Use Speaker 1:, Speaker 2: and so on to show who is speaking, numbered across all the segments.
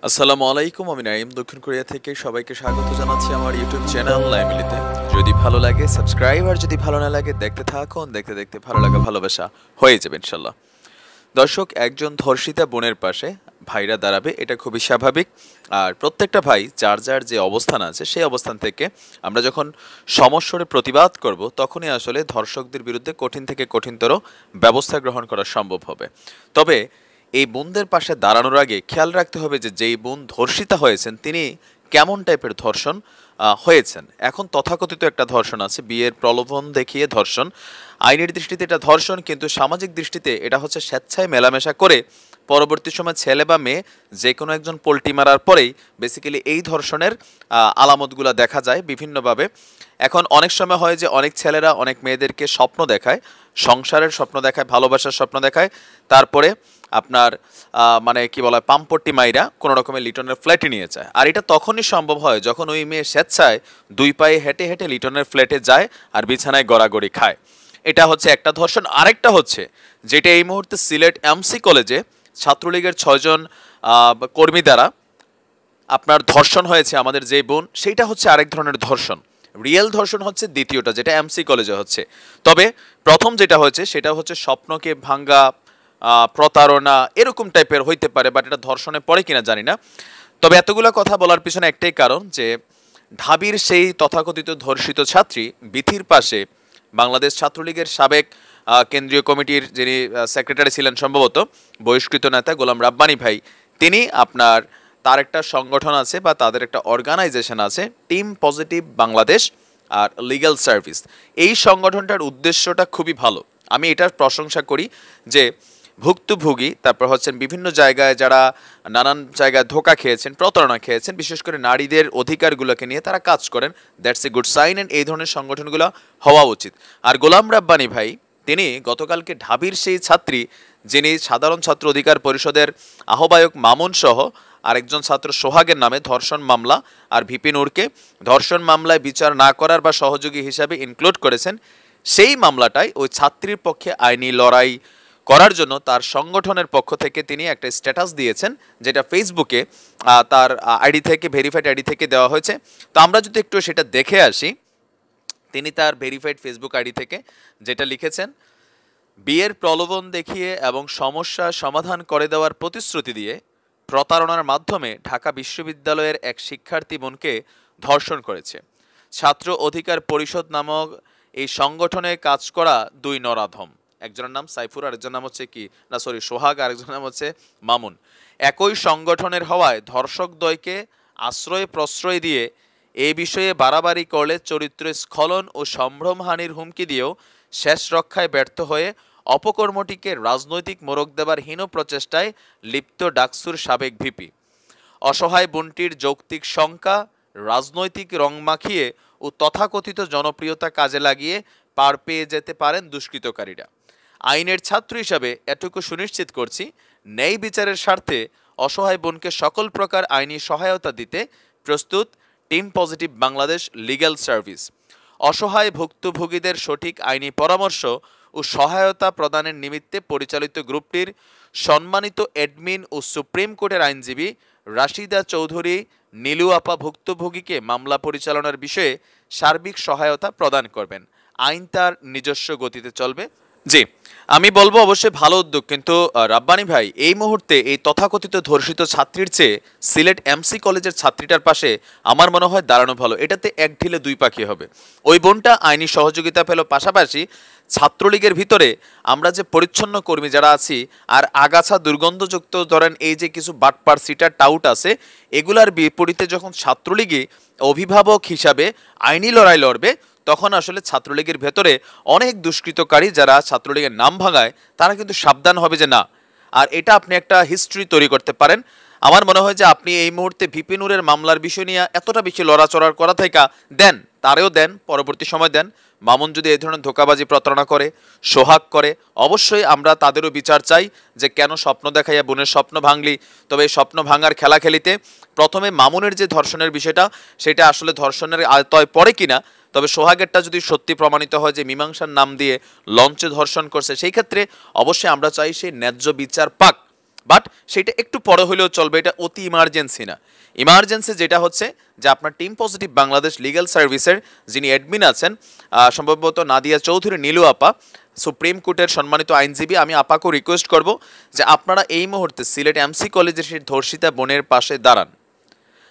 Speaker 1: আসসালামু আলাইকুম, আমি নাইম দক্ষিণ কোরিয়া থেকে সবাইকে স্বাগত জানাচ্ছি আমার ইউটিউব চ্যানেল লাইমিলিতে। যদি ভালো লাগে সাবস্ক্রাইব, আর যদি ভালো না লাগে দেখতে থাকুন। দেখতে দেখতে ভালো লাগা ভালোবাসা হয়ে যাবে ইনশাল্লাহ। দর্শক, একজন ধর্ষিতা বোনের পাশে ভাইরা দাঁড়াবে, এটা খুবই স্বাভাবিক। আর প্রত্যেকটা ভাই যার যার যে অবস্থান আছে সেই অবস্থান থেকে আমরা যখন সমস্বরে প্রতিবাদ করব, তখনই আসলে ধর্ষকদের বিরুদ্ধে কঠিন থেকে কঠিনতর ব্যবস্থা গ্রহণ করা সম্ভব হবে। তবে এই বোনদের পাশে দাঁড়ানোর আগে খেয়াল রাখতে হবে যে যেই বোন ধর্ষিতা হয়েছেন তিনি কেমন টাইপের ধর্ষণ হয়েছেন। এখন তথাকথিত একটা ধর্ষণ আছে, বিয়ের প্রলোভন দেখিয়ে ধর্ষণ। আইনের দৃষ্টিতে এটা ধর্ষণ, কিন্তু সামাজিক দৃষ্টিতে এটা হচ্ছে স্বেচ্ছায় মেলামেশা করে পরবর্তী সময় ছেলে বা মেয়ে যে কোনো একজন পোল্টি মারার পরেই বেসিক্যালি এই ধর্ষণের আলামতগুলো দেখা যায় বিভিন্নভাবে। এখন অনেক সময় হয় যে অনেক ছেলেরা অনেক মেয়েদেরকে স্বপ্ন দেখায়, সংসারের স্বপ্ন দেখায়, ভালোবাসার স্বপ্ন দেখায়, তারপরে আপনার মানে কি বলা হয়, পাম্পট্টি মাইরা কোনো রকমের লিটনের ফ্ল্যাটে নিয়ে যায়। আর এটা তখনই সম্ভব হয় যখন ওই মেয়ে স্বেচ্ছায় দুই পায়ে হেঁটে হেঁটে লিটনের ফ্ল্যাটে যায় আর বিছানায় গড়াগড়ি খায়। এটা হচ্ছে একটা ধর্ষণ। আরেকটা হচ্ছে যেটা এই মুহূর্তে সিলেট এমসি কলেজে ছাত্রলীগের 6 জন কর্মী দ্বারা আপনার ধর্ষণ হয়েছে আমাদের যে বোন, সেইটা হচ্ছে আরেক ধরনের ধর্ষণ। রিয়েল ধর্ষণ হচ্ছে দ্বিতীয়টা, যেটা এমসি কলেজে হচ্ছে। তবে প্রথম যেটা হয়েছে সেটা হচ্ছে স্বপ্নকে ভাঙ্গা, প্রতারণা এরকম টাইপের হইতে পারে, বাট এটা ধর্ষণে পড়ে কিনা জানি না। তবে এতগুলো কথা বলার পিছনে একটাই কারণ, যে ঢাবির সেই তথাকথিত ধর্ষিত ছাত্রী বিথির পাশে বাংলাদেশ ছাত্রলীগের সাবেক কেন্দ্রীয় কমিটির যিনি সেক্রেটারি ছিলেন সম্ভবত, বহিষ্কৃত নেতা গোলাম রাব্বানী ভাই, তিনি আপনার তার একটা সংগঠন আছে বা তাদের একটা অর্গানাইজেশন আছে, টিম পজিটিভ বাংলাদেশ আর লিগ্যাল সার্ভিস। এই সংগঠনটার উদ্দেশ্যটা খুবই ভালো, আমি এটার প্রশংসা করি। যে ভুক্তভোগী, তারপর হচ্ছেন বিভিন্ন জায়গায় যারা নানান জায়গায় ধোঁকা খেয়েছেন, প্রতারণা খেয়েছেন, বিশেষ করে নারীদের অধিকারগুলোকে নিয়ে তারা কাজ করেন, that's a good sign. And এই ধরনের সংগঠনগুলো হওয়া উচিত। আর গোলাম রাব্বানী ভাই, তিনি গতকালকে ঢাবির সেই ছাত্রী, যিনি সাধারণ ছাত্র অধিকার পরিষদের আহ্বায়ক মামুন সহ আরেকজন ছাত্র সোহাগের নামে ধর্ষণ মামলা, আর ভিপি নূরকে ধর্ষণ মামলায় বিচার না করার বা সহযোগী হিসাবে ইনক্লুড করেছেন, সেই মামলাটায় ওই ছাত্রীর পক্ষে আইনি লড়াই করার জন্য তার সংগঠনের পক্ষ থেকে তিনি একটা স্ট্যাটাস দিয়েছেন, যেটা ফেসবুকে তার আইডি থেকে, ভেরিফাইড আইডি থেকে দেওয়া হয়েছে। তো আমরা যদি একটু সেটা দেখে আসি, তিনি তার ভেরিফাইড ফেসবুক আইডি থেকে যেটা লিখেছেন: বিয়ের প্রলোভন দেখিয়ে এবং সমস্যা সমাধান করে দেওয়ার প্রতিশ্রুতি দিয়ে প্রতারণার মাধ্যমে ঢাকা বিশ্ববিদ্যালয়ের এক শিক্ষার্থী বোনকে ধর্ষণ করেছে। ছাত্র অধিকার পরিষদ নামক এই সংগঠনে কাজ করা দুই নরাধম, একজনের নাম সাইফুর, আরেকজনের নাম হচ্ছে সোহাগ, আরেকজনের নাম হচ্ছে মামুন, একই সংগঠনের হওয়ায় ধর্ষকদ্বয়কে আশ্রয় প্রশ্রয় দিয়ে এই বিষয়ে বাড়াবাড়ি করলে চরিত্র স্খলন ও সম্ভ্রমহানির হুমকি দিয়েও শেষ রক্ষায় ব্যর্থ হয়ে অপকর্মটিকে রাজনৈতিক মোড়ক দেবার হীন প্রচেষ্টায় লিপ্ত ডাকসুর সাবেক ভিপি। অসহায় বোনটির যৌক্তিক শঙ্কা রাজনৈতিক রং মাখিয়ে ও তথাকথিত জনপ্রিয়তা কাজে লাগিয়ে পার পেয়ে যেতে পারেন দুষ্কৃতকারীরা। আইনের ছাত্র হিসাবে এটুকু সুনিশ্চিত করছি, ন্যায় বিচারের স্বার্থে অসহায় বোনকে সকল প্রকার আইনি সহায়তা দিতে প্রস্তুত team positive Bangladesh legal service. অসহায় ভুক্তভোগীদের সঠিক আইনি পরামর্শ ও সহায়তা প্রদানের নিমিত্তে পরিচালিত গ্রুপটির সম্মানিত অ্যাডমিন ও সুপ্রিম কোর্টের আইনজীবী রাশিদা চৌধুরী নীলু আপা ভুক্তভোগীকে মামলা পরিচালনার বিষয়ে সার্বিক সহায়তা প্রদান করবেন। আইন তার নিজস্ব গতিতে চলবে। জি, আমি বলবো অবশ্যই ভালো উদ্যোগ, কিন্তু রাব্বানী ভাই এই মুহূর্তে এই তথাকথিত ধর্ষিত ছাত্রীর চেয়ে সিলেট এমসি কলেজের ছাত্রীটার পাশে আমার মনে হয় দাঁড়ানো ভালো। এটাতে এক ঢিলে দুই পাখি হবে। ওই বোনটা আইনি সহযোগিতা পেল, পাশাপাশি ছাত্রলীগের ভিতরে আমরা যে পরিচ্ছন্ন কর্মী যারা আছি, আর আগাছা দুর্গন্ধযুক্ত ধরেন এই যে কিছু বাটপার সিটার টাউট আছে, এগুলার বিপরীতে যখন ছাত্রলীগে অভিভাবক হিসাবে আইনি লড়াই লড়বে, তখন আসলে ছাত্রলীগের ভেতরে অনেক দুষ্কৃতকারী যারা ছাত্রলীগের নাম ভাঙায় তারা কিন্তু সাবধান হবে যে না। আর এটা আপনি একটা হিস্ট্রি তৈরি করতে পারেন। আমার মনে হয় যে আপনি এই মুহূর্তে ভিপি নূরের মামলার বিষয় নিয়ে এতটা বেশি লড়াচড়ার করা থেকে দেন, তারেও দেন, পরবর্তী সময় দেন। মামুন যদি এই ধরনের ধোঁকাবাজি প্রতারণা করে, সোহাগ করে, অবশ্যই আমরা তাদেরও বিচার চাই যে কেন স্বপ্ন দেখাইয়া বোনের স্বপ্ন ভাঙলি। তবে এই স্বপ্ন ভাঙার খেলাখেলিতে প্রথমে মামুনের যে ধর্ষণের বিষয়টা, সেটা আসলে ধর্ষণের আয়তায় পড়ে কিনা, তবে সোহাগেরটা যদি সত্যি প্রমাণিত হয় যে মীমাংসার নাম দিয়ে লঞ্চে ধর্ষণ করছে, সেই ক্ষেত্রে অবশ্যই আমরা চাই সে ন্যায্য বিচার পাক। বাট সেটা একটু পরে হলেও চলবে, এটা অতি ইমার্জেন্সি না। ইমার্জেন্সি যেটা হচ্ছে যে আপনার টিম পজিটিভ বাংলাদেশ লিগ্যাল সার্ভিসের যিনি অ্যাডমিন আছেন, সম্ভবত নাদিয়া চৌধুরী নীলু আপা, সুপ্রিম কোর্টের সম্মানিত আইনজীবী, আমি আপাকেও রিকোয়েস্ট করব যে আপনারা এই মুহূর্তে সিলেট এমসি কলেজের সেই ধর্ষিতা বোনের পাশে দাঁড়ান।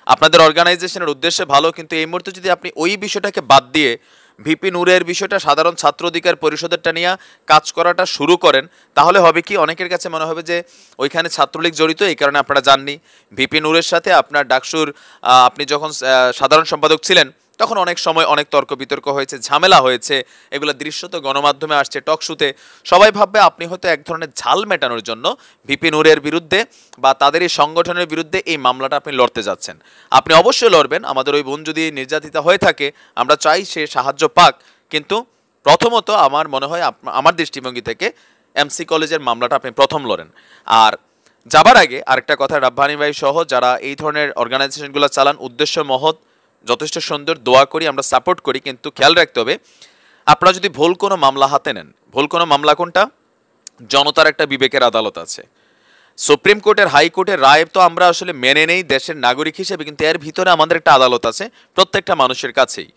Speaker 1: আপনাদের অর্গানাইজেশনের উদ্দেশ্যে ভালো, কিন্তু এই মুহূর্তে যদি আপনি ওই বিষয়টাকে বাদ দিয়ে ভিপি নূরের বিষয়টা, সাধারণ ছাত্র অধিকার পরিষদেরটা নিয়ে কাজ করাটা শুরু করেন, তাহলে হবে কি, অনেকের কাছে মনে হবে যে ওইখানে ছাত্রলীগ জড়িত, এই কারণে আপনারা জাননি। ভিপি নূরের সাথে আপনার ডাকসুর আপনি যখন সাধারণ সম্পাদক ছিলেন তখন অনেক সময় অনেক তর্ক বিতর্ক হয়েছে, ঝামেলা হয়েছে, এগুলো দৃশ্যত গণমাধ্যমে আসছে, টকশুতে। সবাই ভাববে আপনি হয়তো এক ধরনের ঝাল মেটানোর জন্য ভিপি নূরের বিরুদ্ধে বা তাদের এই সংগঠনের বিরুদ্ধে এই মামলাটা আপনি লড়তে যাচ্ছেন। আপনি অবশ্যই লড়বেন, আমাদের ওই বোন যদি নির্যাতিতা হয়ে থাকে আমরা চাই সে সাহায্য পাক, কিন্তু প্রথমত আমার মনে হয় আমার দৃষ্টিভঙ্গি থেকে এমসি কলেজের মামলাটা আপনি প্রথম লড়েন। আর যাবার আগে আরেকটা কথা, রাব্বানী ভাই সহ যারা এই ধরনের অর্গানাইজেশনগুলো চালান, উদ্দেশ্য মহৎ, যথেষ্ট সুন্দর, দোয়া করি, আমরা সাপোর্ট করি, কিন্তু খেয়াল রাখতে হবে আপনারা যদি ভুল কোনো মামলা হাতে নেন, ভুল কোনো মামলা কোনটা, জনতার একটা বিবেকের আদালত আছে, সুপ্রিম কোর্টের, হাইকোর্টের রায় তো আমরা আসলে মেনে নেই দেশের নাগরিক হিসেবে, কিন্তু এর ভিতরে আমাদের একটা আদালত আছে প্রত্যেকটা মানুষের কাছেই।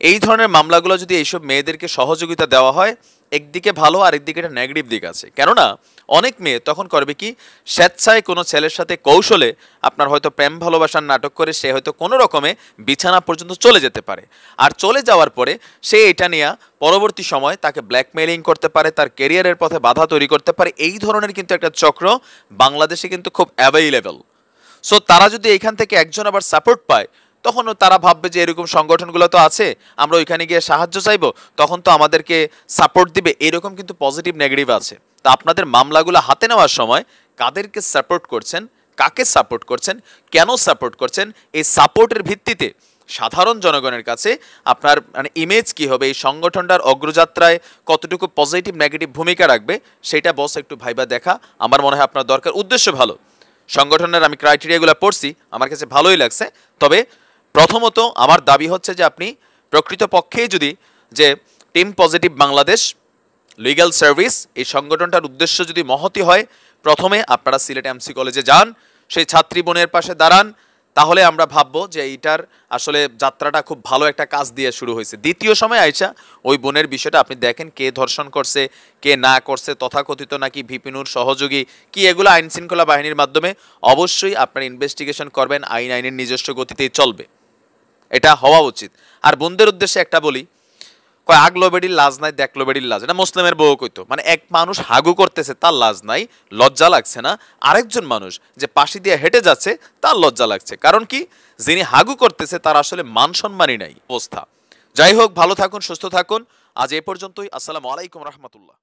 Speaker 1: এই ধরনের মামলাগুলো যদি এইসব মেয়েদেরকে সহযোগিতা দেওয়া হয়, একদিকে ভালো আর একদিকে একটা নেগেটিভ দিক আছে। কেননা অনেক মেয়ে তখন করবে কি, স্বেচ্ছায় কোনো ছেলের সাথে কৌশলে আপনার হয়তো প্রেম ভালোবাসার নাটক করে সে হয়তো কোনো রকমে বিছানা পর্যন্ত চলে যেতে পারে, আর চলে যাওয়ার পরে সে এটা নিয়ে পরবর্তী সময় তাকে ব্ল্যাকমেইলিং করতে পারে, তার ক্যারিয়ারের পথে বাধা তৈরি করতে পারে। এই ধরনের কিন্তু একটা চক্র বাংলাদেশে কিন্তু খুব অ্যাভেইলেবল। সো তারা যদি এইখান থেকে একজন আবার সাপোর্ট পায়, তখনও তারা ভাববে যে এরকম সংগঠনগুলো তো আছে, আমরা ওইখানে গিয়ে সাহায্য চাইবো, তখন তো আমাদেরকে সাপোর্ট দিবে। এরকম কিন্তু পজিটিভ নেগেটিভ আছে। তা আপনাদের মামলাগুলো হাতে নেওয়ার সময় কাদেরকে সাপোর্ট করছেন, কাকে সাপোর্ট করছেন, কেন সাপোর্ট করছেন, এই সাপোর্টের ভিত্তিতে সাধারণ জনগণের কাছে আপনার মানে ইমেজ কি হবে, এই সংগঠনটার অগ্রযাত্রায় কতটুকু পজিটিভ নেগেটিভ ভূমিকা রাখবে, সেটা বস একটু ভাইবা দেখা আমার মনে হয় আপনার দরকার। উদ্দেশ্য ভালো, সংগঠনের আমি ক্রাইটেরিয়াগুলো পড়ছি, আমার কাছে ভালোই লাগছে। তবে প্রথমত আমার দাবি হচ্ছে যে আপনি প্রকৃতপক্ষেই যদি যে team positive Bangladesh legal service এই সংগঠনটার উদ্দেশ্য যদি মহতি হয়, প্রথমে আপনারা সিলেট এমসি কলেজে যান, সেই ছাত্রী বোনের পাশে দাঁড়ান, তাহলে আমরা ভাববো যে এইটার আসলে যাত্রাটা খুব ভালো একটা কাজ দিয়ে শুরু হয়েছে। দ্বিতীয় সময় আইসা ওই বোনের বিষয়টা আপনি দেখেন, কে ধর্ষণ করছে, কে না করছে, তথাকথিত নাকি ভিপিনুর সহযোগী কি, এগুলো আইন শৃঙ্খলা বাহিনীর মাধ্যমে অবশ্যই আপনার ইনভেস্টিগেশন করবেন, আইনের নিজস্ব গতিতেই চলবে, এটা হওয়া উচিত। আর বোনদের উদ্দেশ্যে একটা বলি, কয় আগলো বেডির লাজ নাই, দেখলো বেডির লাজ, এটা মুসলিমের বউ কইতো, মানে এক মানুষ হাগু করতেছে তার লাজ নাই, লজ্জা লাগছে না, আরেকজন মানুষ যে পাশে দিয়ে হেঁটে যাচ্ছে তার লজ্জা লাগছে। কারণ কি, যিনি হাগু করতেছে তার আসলে মান সম্মানই নাই অবস্থা। যাই হোক, ভালো থাকুন, সুস্থ থাকুন, আজ এ পর্যন্তই। আসসালামু আলাইকুম রহমতুল্লাহ।